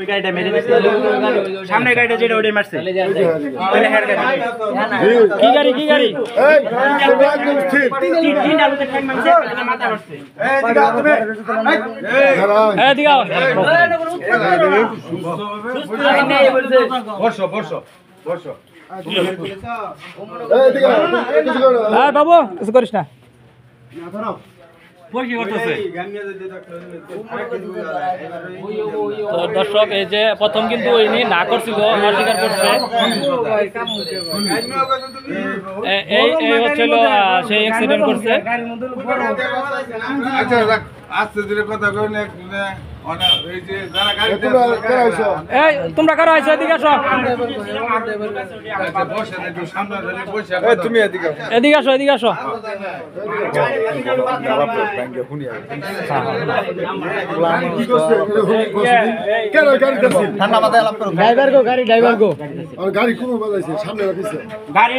ওই গাড়িটা মেরে দিছে সামনে গাড়িটা যেটা ওটাই মারছে তাহলে হেয়ার গাড়ি কি গাড়ি এই তোমরা একদম স্থির তিনটা লোকের ঠ্যাং মারছে তাহলে মাথা মারছে এই দিগা তুমি বর্ষ এই দিগা এই বাবু কিছু করিস না তো দর্শক এই যে প্রথম কিন্তু ইনি না করছিল অস্বীকার করছে এই হচ্ছিল সেই অ্যাক্সিডেন্ট করছে আচ্ছা আস্তে ধীরে কথা কই না এই যে যারা গাড়ি চালাইছো এই তোমরা কারা আইছো এদিকে আসো বসে একটু সামনে বসে এই তুমি এদিকে এদিকে আসো কি করছে কেন গাড়ি কাছে ঠান্ডা মাথায় আলাপ করো ড্রাইভার গো আর গাড়ি কোন বাজাইছে সামনে রাখিছে গাড়ি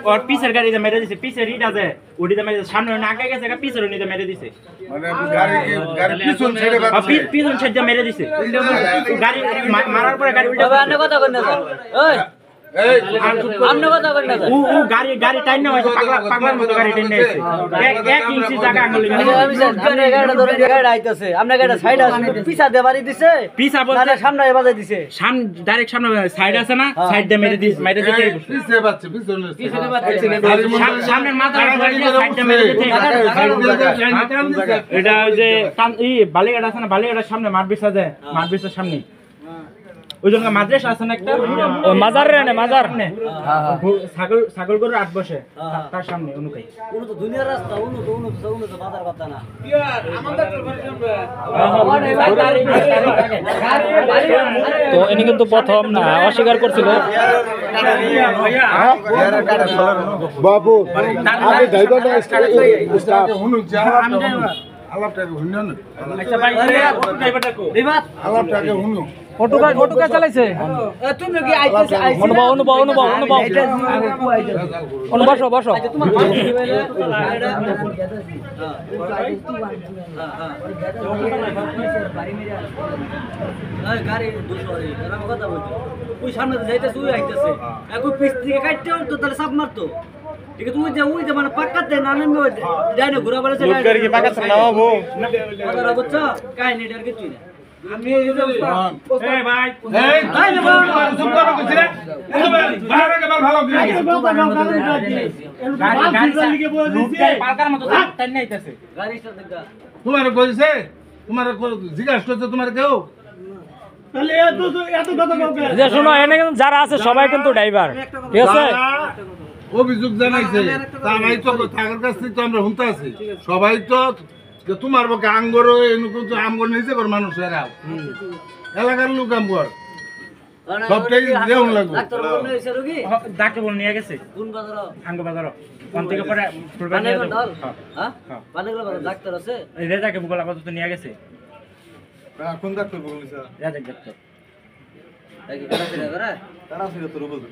ওর পিছের গাড়িতে মেরে দিছে পিছের ইট আছে ওটিতে মেরে দিছে সামনে না আগে গেছে পিছের নিতে মেরে দিছে মানে গাড়ি পিছন ছেড়ে বাজছে পিছন সাইডে মেরে দিছে গাড়ি মারার পরে গাড়ি উল্টা আপনি কথা কই না ওই এই আপনি কথা কই না ও গাড়ি টাইন না হইছে পাগলার মতো গাড়ি টাইন নিয়েছে এক ইঞ্চি জায়গা আঙুল আমি গাড়িটা ধরে গাড়ি আইতাছে আপনার গাড়িটা সাইড আছে পিছা দেবারি দিছে পিছা বলতে সামনে বাজাই দিছে ডাইরেক্ট সামনে সাইড আছে না সাইড দিয়ে মেরে দিছে পিছে বাজছে পিছনে সামনের মাথা সাইড দিয়ে মেরে দিছে এটা ওই যে বালিগাড়া আছে না বালিগাড়ার সামনে মাঠ বিছা যায় মাঠ বিছার সামনে ওই জন্য মাদ্রাসা আছে না একটা মাজার রে না মাজার ছাগল গরুর আট বসে তার সামনে অনুকাই উনি তো দুনিয়ার রাস্তা উনি তো বাজার কথা না তো ইনি কিন্তু প্রথম না অস্বীকার করছিল বাবু আগে ড্রাইভার না স্টাফ হুনু যা আলাপটাকে হুনু না আচ্ছা ভাই ড্রাইভারটা কো আলাপটাকে হুনু ফটোকা চালাইছে তুমি কি আইতেছে অনুভব বসো গাড়ি কথা বলছো ওই সামনে যাইতেছে ওই আইতেছে এখন পিছ থেকে কাটতে তো তাহলে সাপ মারতো ঠিক আছে ওই যে মানে পাকাতে না নামে যাই না ঘোরা বেড়াচ্ছে গাড়ি কি পাকাতে নামাবো কথা বুঝছো কাহিনী ডার কিছু না আমি এই ভাই এই চুপ করো কিছু না বাইরে কে ভালো গাড়ি পালকার মতো টাইন নাইতেছে গাড়ি স্টার্ট দেখা তোমার কইছে তোমার জিজ্ঞাসা করতে তোমার কেউ তাহলে এত কথা বলবে যে শোনো এখানে কিন্তু যারা আছে সবাই কিন্তু ড্রাইভার ঠিক আছে অভিযোগ জানাইছে তা নাই তো থাকার কাছ থেকে তো আমরা শুনতে আছি সবাই তো যে তোমার পক্ষে আঙ্গর কিন্তু আমগর নিচে কর মানুষ এরা এলাকার লোক আমগর সবটাই যেমন লাগবে ডাক্তার বল নিয়ে গেছে কোন বাজার আঙ্গ বাজার কোন থেকে পরে মানে দল হ্যাঁ মানে ডাক্তার আছে এই রেজাকে বুকল আপাতত নিয়ে গেছে কোন ডাক্তার বলছে রেজাক ডাক্তার তাই কি করা ছিল করে তারা ছিল তো রোবট